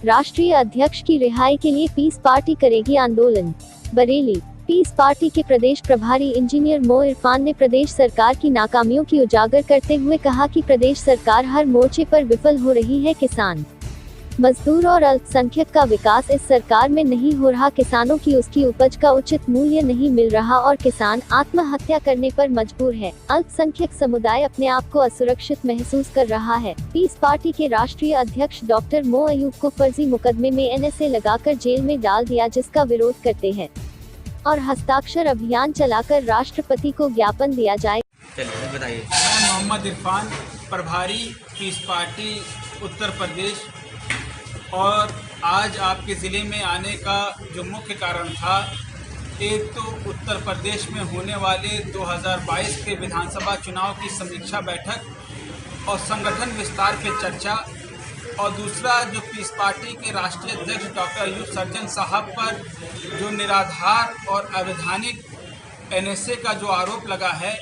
राष्ट्रीय अध्यक्ष की रिहाई के लिए पीस पार्टी करेगी आंदोलन। बरेली। पीस पार्टी के प्रदेश प्रभारी इंजीनियर मो इरफान ने प्रदेश सरकार की नाकामियों की उजागर करते हुए कहा कि प्रदेश सरकार हर मोर्चे पर विफल हो रही है। किसान, मजदूर और अल्पसंख्यक का विकास इस सरकार में नहीं हो रहा। किसानों की उसकी उपज का उचित मूल्य नहीं मिल रहा और किसान आत्महत्या करने पर मजबूर है। अल्पसंख्यक समुदाय अपने आप को असुरक्षित महसूस कर रहा है। पीस पार्टी के राष्ट्रीय अध्यक्ष डॉक्टर मो अयूब को फर्जी मुकदमे में एनएसए लगाकर जेल में डाल दिया, जिसका विरोध करते हैं और हस्ताक्षर अभियान चलाकर राष्ट्रपति को ज्ञापन दिया जाए। चलिए बताइए। मैं मोहम्मद इरफान, प्रभारी पीस पार्टी उत्तर प्रदेश। और आज आपके ज़िले में आने का जो मुख्य कारण था, एक तो उत्तर प्रदेश में होने वाले 2022 के विधानसभा चुनाव की समीक्षा बैठक और संगठन विस्तार पे चर्चा, और दूसरा जो पीस पार्टी के राष्ट्रीय अध्यक्ष डॉक्टर अयूब सर्जन साहब पर जो निराधार और अवैधानिक एनएसए का जो आरोप लगा है,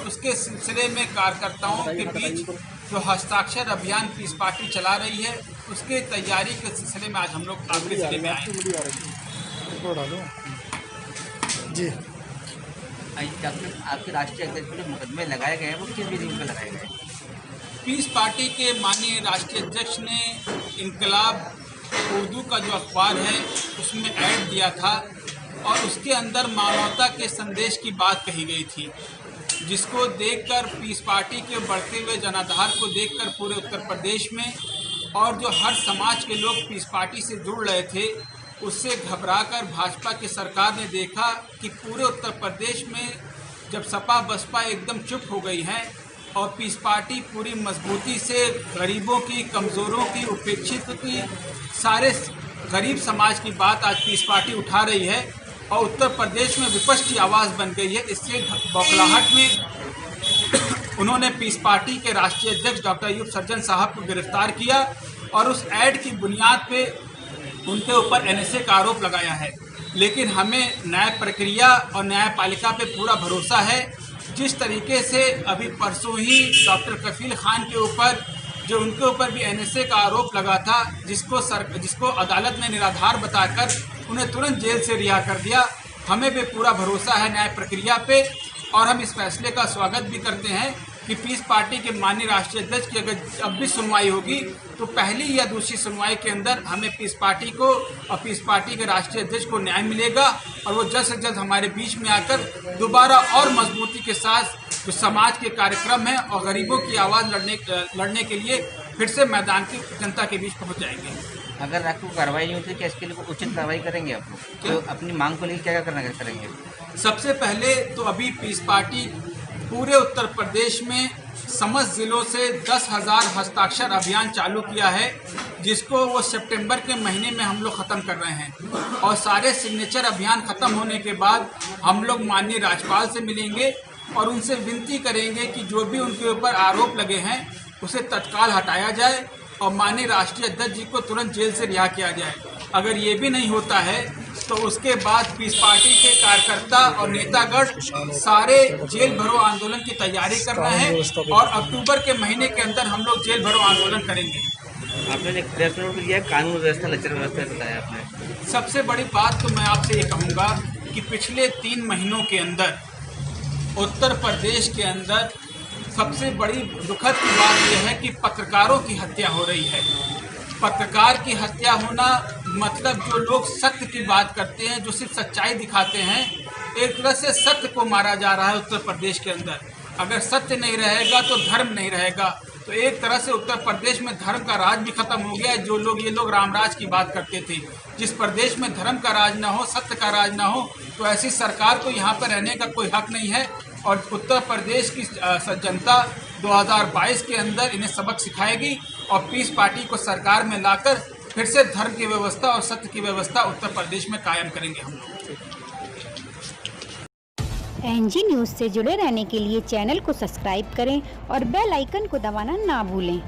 उसके सिलसिले में कार्यकर्ताओं के बीच जो हस्ताक्षर अभियान पीस पार्टी चला रही है, उसके तैयारी के सिलसिले में आज हम लोग आपके जिले में आए जी। आपके राष्ट्रीय अध्यक्ष जो मुकदमे लगाए गए हैं वो किस विधि में लगाए गए? पीस पार्टी के माननीय राष्ट्रीय अध्यक्ष ने इनकलाब उर्दू का जो अखबार है उसमें ऐड दिया था और उसके अंदर मानवता के संदेश की बात कही गई थी, जिसको देखकर पीस पार्टी के बढ़ते हुए जनाधार को देखकर पूरे उत्तर प्रदेश में और जो हर समाज के लोग पीस पार्टी से जुड़ रहे थे, उससे घबराकर भाजपा की सरकार ने देखा कि पूरे उत्तर प्रदेश में जब सपा बसपा एकदम चुप हो गई हैं और पीस पार्टी पूरी मजबूती से गरीबों की, कमज़ोरों की, उपेक्षित की, सारे गरीब समाज की बात आज पीस पार्टी उठा रही है और उत्तर प्रदेश में विपक्ष की आवाज़ बन गई है। इससे बौखलाहट में उन्होंने पीस पार्टी के राष्ट्रीय अध्यक्ष डॉक्टर अयूब सर्जन साहब को गिरफ्तार किया और उस ऐड की बुनियाद पे उनके ऊपर एनएसए का आरोप लगाया है। लेकिन हमें न्याय प्रक्रिया और न्यायपालिका पे पूरा भरोसा है। जिस तरीके से अभी परसों ही डॉक्टर कफील खान के ऊपर जो उनके ऊपर भी एनएसए का आरोप लगा था, जिसको अदालत ने निराधार बताकर उन्हें तुरंत जेल से रिहा कर दिया। हमें भी पूरा भरोसा है न्याय प्रक्रिया पे और हम इस फैसले का स्वागत भी करते हैं कि पीस पार्टी के माननीय राष्ट्रीय अध्यक्ष की अगर अब भी सुनवाई होगी तो पहली या दूसरी सुनवाई के अंदर हमें पीस पार्टी को और पीस पार्टी के राष्ट्रीय अध्यक्ष को न्याय मिलेगा और वो जल्द से जल्द हमारे बीच में आकर दोबारा और मजबूती के साथ जो समाज के कार्यक्रम हैं और गरीबों की आवाज़ लड़ने के लिए फिर से मैदान की जनता के बीच पहुँच जाएंगे। अगर आपको कार्रवाई नहीं होती, क्या इसके लिए उचित कार्रवाई करेंगे आप लोग? तो अपनी मांग को लेकर क्या करना करेंगे? सबसे पहले तो अभी पीस पार्टी पूरे उत्तर प्रदेश में समस्त ज़िलों से 10,000 हस्ताक्षर अभियान चालू किया है, जिसको वो सितंबर के महीने में हम लोग ख़त्म कर रहे हैं और सारे सिग्नेचर अभियान ख़त्म होने के बाद हम लोग माननीय राज्यपाल से मिलेंगे और उनसे विनती करेंगे कि जो भी उनके ऊपर आरोप लगे हैं उसे तत्काल हटाया जाए और माननीय राष्ट्रीय अध्यक्ष जी को तुरंत जेल से रिहा किया जाए। अगर ये भी नहीं होता है तो उसके बाद पीस पार्टी के कार्यकर्ता और नेतागण सारे जेल भरो आंदोलन की तैयारी कर रहे हैं और अक्टूबर के महीने के अंदर हम लोग जेल भरो आंदोलन करेंगे। आपने एक प्रेस नोट भी दिया, कानून व्यवस्था, लचर व्यवस्था बताया आपने। सबसे बड़ी बात तो मैं आपसे ये कहूँगा कि पिछले 3 महीनों के अंदर उत्तर प्रदेश के अंदर सबसे बड़ी दुखद की बात यह है कि पत्रकारों की हत्या हो रही है। पत्रकार की हत्या होना मतलब जो लोग सत्य की बात करते हैं, जो सिर्फ सच्चाई दिखाते हैं, एक तरह से सत्य को मारा जा रहा है उत्तर प्रदेश के अंदर। अगर सत्य नहीं रहेगा तो धर्म नहीं रहेगा। तो एक तरह से उत्तर प्रदेश में धर्म का राज भी खत्म हो गया है। जो लोग ये लोग रामराज की बात करते थे, जिस प्रदेश में धर्म का राज ना हो, सत्य का राज ना हो, तो ऐसी सरकार को यहाँ पर रहने का कोई हक नहीं है। और उत्तर प्रदेश की जनता 2022 के अंदर इन्हें सबक सिखाएगी और पीस पार्टी को सरकार में लाकर फिर से धर्म की व्यवस्था और सत्य की व्यवस्था उत्तर प्रदेश में कायम करेंगे हम लोग। एनजी न्यूज़ से जुड़े रहने के लिए चैनल को सब्सक्राइब करें और बेल आइकन को दबाना ना भूलें।